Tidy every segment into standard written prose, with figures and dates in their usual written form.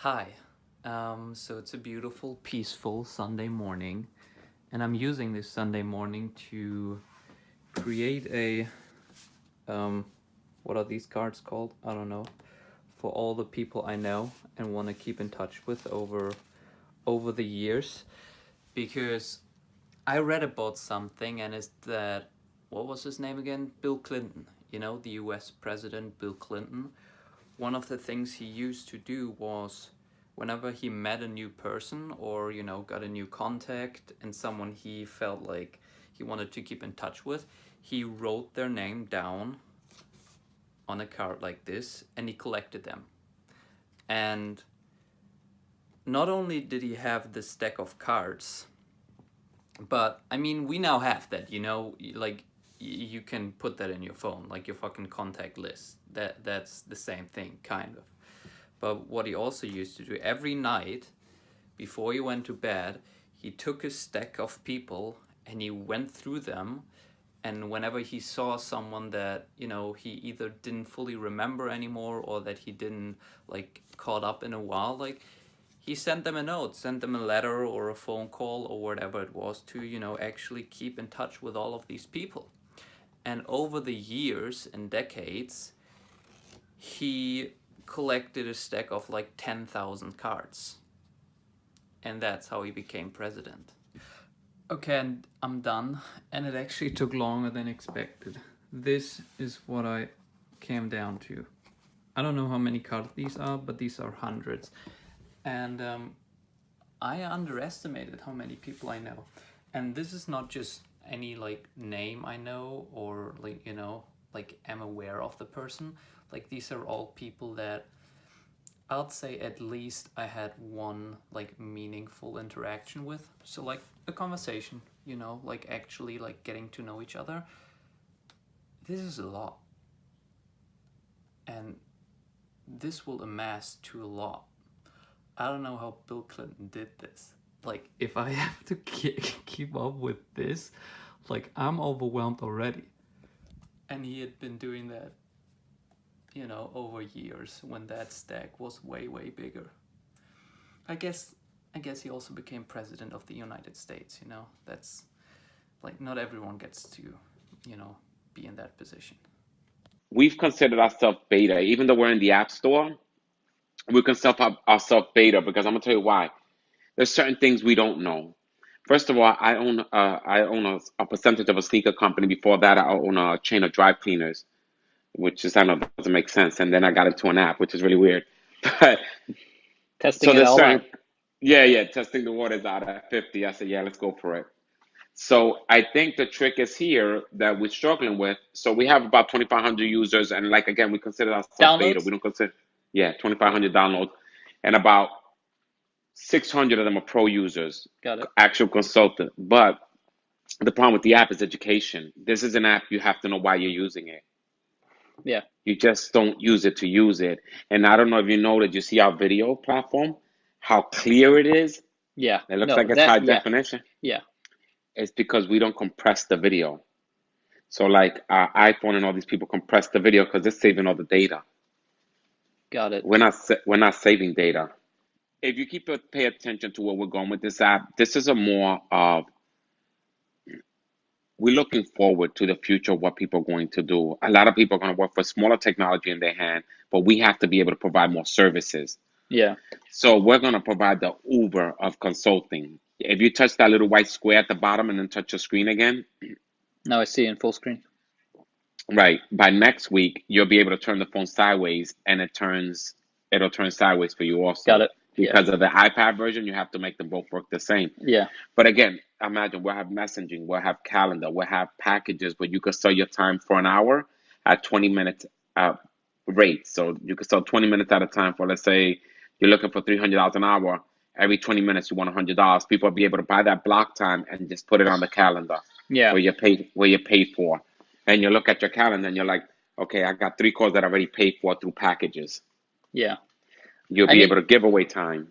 Hi. So it's a beautiful, peaceful Sunday morning, and I'm using this Sunday morning to create a what are these cards called? I don't know. For all the people I know and want to keep in touch with over the years, because I read about something, and it's that what was his name again? Bill Clinton. You know, the U.S. President Bill Clinton. One of the things he used to do was whenever he met a new person or got a new contact and someone he felt like he wanted to keep in touch with, he wrote their name down on a card like this and he collected them. And not only did he have this stack of cards, but I mean, we now have that, like you can put that in your phone, like your fucking contact list. That's the same thing, kind of. But what he also used to do every night before he went to bed, he took a stack of people and he went through them. And whenever he saw someone that, he either didn't fully remember anymore or that he didn't like caught up in a while, like he sent them a note, sent them a letter or a phone call or whatever it was to, actually keep in touch with all of these people. And over the years and decades, he collected a stack of like 10,000 cards. And that's how he became president. Okay, and I'm done. And it actually took longer than expected. This is what I came down to. I don't know how many cards these are, but these are hundreds. And I underestimated how many people I know. And this is not just any like name I know or like, like am aware of the person. Like these are all people that I'd say at least I had one like meaningful interaction with. So like a conversation, like actually like getting to know each other. This is a lot. And this will amass to a lot. I don't know how Bill Clinton did this. Like if I have to keep up with this, like I'm overwhelmed already. And he had been doing that over years when that stack was way, way bigger. I guess he also became president of the United States, That's like not everyone gets to, be in that position. We've considered ourselves beta, even though we're in the app store. We consider ourselves beta because I'm gonna tell you why. There's certain things we don't know. First of all, I own a percentage of a sneaker company. Before that, I own a chain of dry cleaners, which is I don't know doesn't make sense. And then I got into an app, which is really weird. But Testing so it there's all certain out. yeah, testing the waters out at 50. I said, yeah, let's go for it. So I think the trick is here that we're struggling with. So we have about 2,500 users, and like again, we consider ourselves beta. Downloads? We don't consider, yeah, 2,500 downloads, and about 600 of them are pro users, Got it. actual consultant. But the problem with the app is education. This is an app you have to know why you're using it. Yeah. You just don't use it to use it. And I don't know if you know that you see our video platform, how clear it is. Yeah. It looks No, like it's high yeah. definition. Yeah. It's because we don't compress the video. So like our iPhone and all these people compress the video because it's saving all the data. Got it. We're not saving data. If you pay attention to where we're going with this app, this is a more of we're looking forward to the future of what people are going to do. A lot of people are going to work for smaller technology in their hand, but we have to be able to provide more services. Yeah. So we're going to provide the Uber of consulting. If you touch that little white square at the bottom and then touch your screen again, Now I see in full screen. right, by next week you'll be able to turn the phone sideways and it'll turn sideways for you Got also. it. Yeah. Because of the iPad version, you have to make them both work the same. Yeah. But again, imagine we'll have messaging, we'll have calendar, we'll have packages where you can sell your time for an hour at 20 minutes rate. So you can sell 20 minutes at a time for, let's say, you're looking for $300 an hour. Every 20 minutes, you want $100. People will be able to buy that block time and just put it on the calendar Yeah. where you paid for. And you look at your calendar and you're like, okay, I got 3 calls that I already paid for through packages. Yeah. You'll I be mean, able to give away time.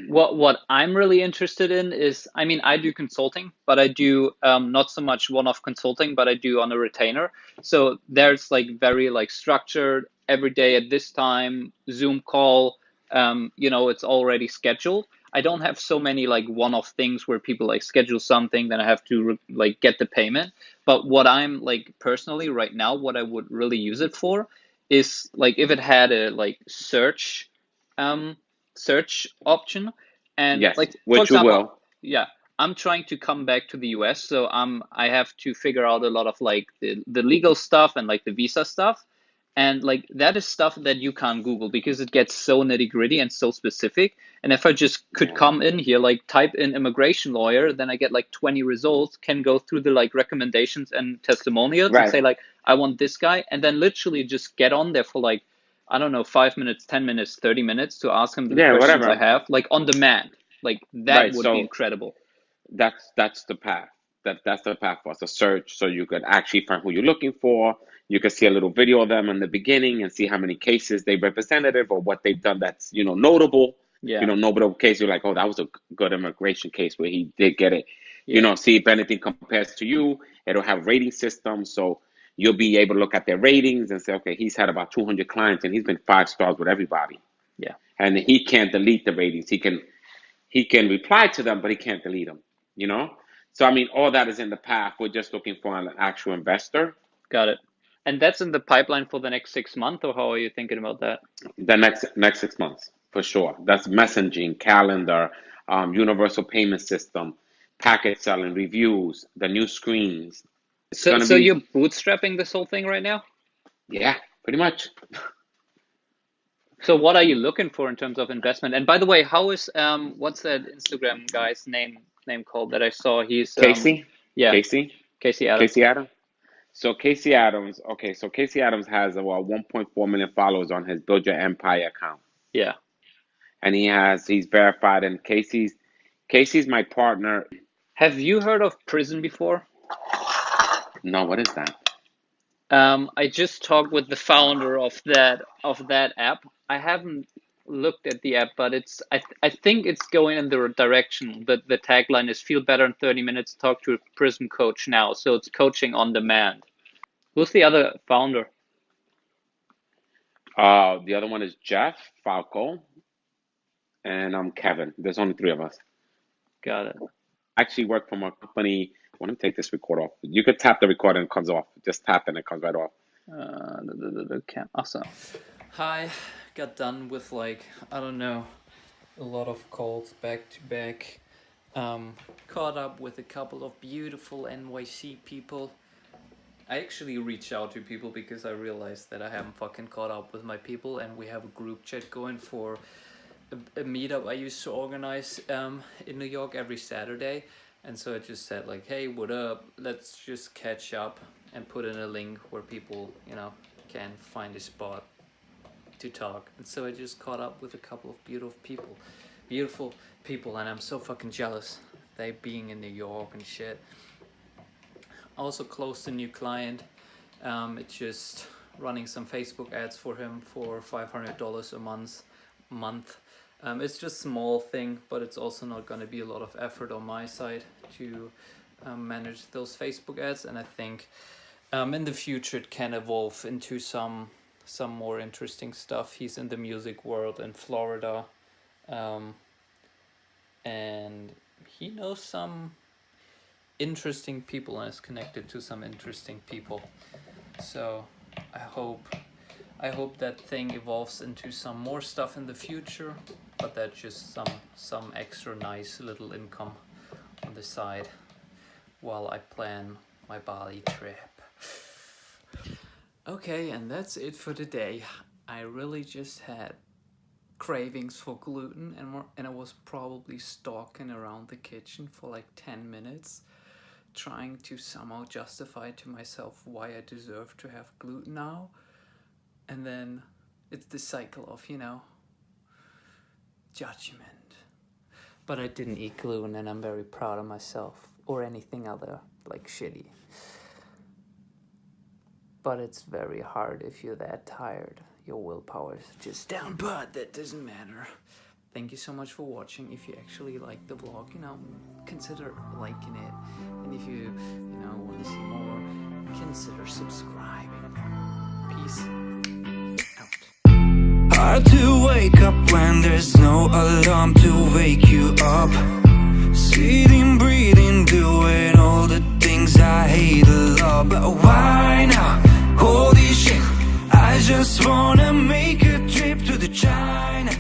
what I'm really interested in is, I mean, I do consulting, but I do not so much one-off consulting, but I do on a retainer. So there's like very like structured every day at this time Zoom call. it's already scheduled. I don't have so many like one-off things where people like schedule something, then I have to like get the payment. But what I'm like personally right now, what I would really use it for is like if it had a like search option, and Yes, like for which you example, will. yeah, I'm trying to come back to the US, so I have to figure out a lot of like the legal stuff and like the visa stuff. And like that is stuff that you can't Google because it gets so nitty gritty and so specific. And if I just could Yeah. come in here, like type in immigration lawyer, then I get like 20 results, can go through the like recommendations and testimonials and Right. say like, I want this guy. And then literally just get on there for like, I don't know, 5 minutes, 10 minutes, 30 minutes to ask him the Yeah, questions I whatever. have, like on demand. Like that Right. would be So incredible. that's the path. That's the path for us to search, so you could actually find who you're looking for. You could see a little video of them in the beginning and see how many cases they representative or what they've done that's notable. Yeah. Notable case. You're like, oh, that was a good immigration case where he did get it. Yeah. See if anything compares to you. It'll have rating systems, so you'll be able to look at their ratings and say, okay, he's had about 200 clients and he's been 5 stars with everybody, Yeah. and he can't delete the ratings. He can reply to them, but he can't delete them. You know. So I mean, all that is in the path. We're just looking for an actual investor. Got it. And that's in the pipeline for the next 6 months, or how are you thinking about that? The next 6 months for sure. That's messaging, calendar, universal payment system, package selling, reviews, the new screens. It's So, gonna so be you're bootstrapping this whole thing right now? yeah, pretty much. So what are you looking for in terms of investment? And by the way, how is what's that Instagram guy's name called that I saw? He's Casey, yeah, Casey, Casey Adams. Casey Adams. So Casey Adams, okay, so Casey Adams has about 1.4 million followers on his Build Your Empire account, Yeah. and he's verified. And Casey's my partner. Have you heard of Prison before? No, what is that? I just talked with the founder of that app. I haven't looked at the app, but I think it's going in the direction. The tagline is "Feel better in 30 minutes. Talk to a prison coach now." So it's coaching on demand. Who's the other founder? The other one is Jeff Falco, and I'm Kevin. There's only three of us. Got it. I actually work from a company. Let me take this record off. You could tap the record and it comes off. Just tap and it comes right off. Awesome. Hi, got done with like, I don't know, a lot of calls back to back. Caught up with a couple of beautiful NYC people. I actually reached out to people because I realized that I haven't fucking caught up with my people, and we have a group chat going for a meetup I used to organize in New York every Saturday. And so I just said like, hey, what up? Let's just catch up and put in a link where people, can find a spot to talk. And so I just caught up with a couple of beautiful people, and I'm so fucking jealous. They being in New York and shit. Also closed a new client. It's just running some Facebook ads for him for $500 a month. It's just small thing, but it's also not going to be a lot of effort on my side to manage those Facebook ads. And I think in the future it can evolve into some more interesting stuff. He's in the music world in Florida, and he knows some interesting people and is connected to some interesting people. So I hope that thing evolves into some more stuff in the future, but that's just some extra nice little income on the side while I plan my Bali trip. Okay, and that's it for today. I really just had cravings for gluten, and I was probably stalking around the kitchen for like 10 minutes trying to somehow justify to myself why I deserve to have gluten now. And then it's the cycle of, judgment. But I didn't eat gluten, and I'm very proud of myself, or anything other like shitty. But it's very hard if you're that tired. Your willpower is just down, but that doesn't matter. Thank you so much for watching. If you actually like the vlog, consider liking it. And if you, want to see more, consider subscribing. Peace out. Hard to wake up when there's no alarm to wake you up. Sitting, breathing, doing all the things I hate a lot. But why now? Holy shit, I just wanna make a trip to the China.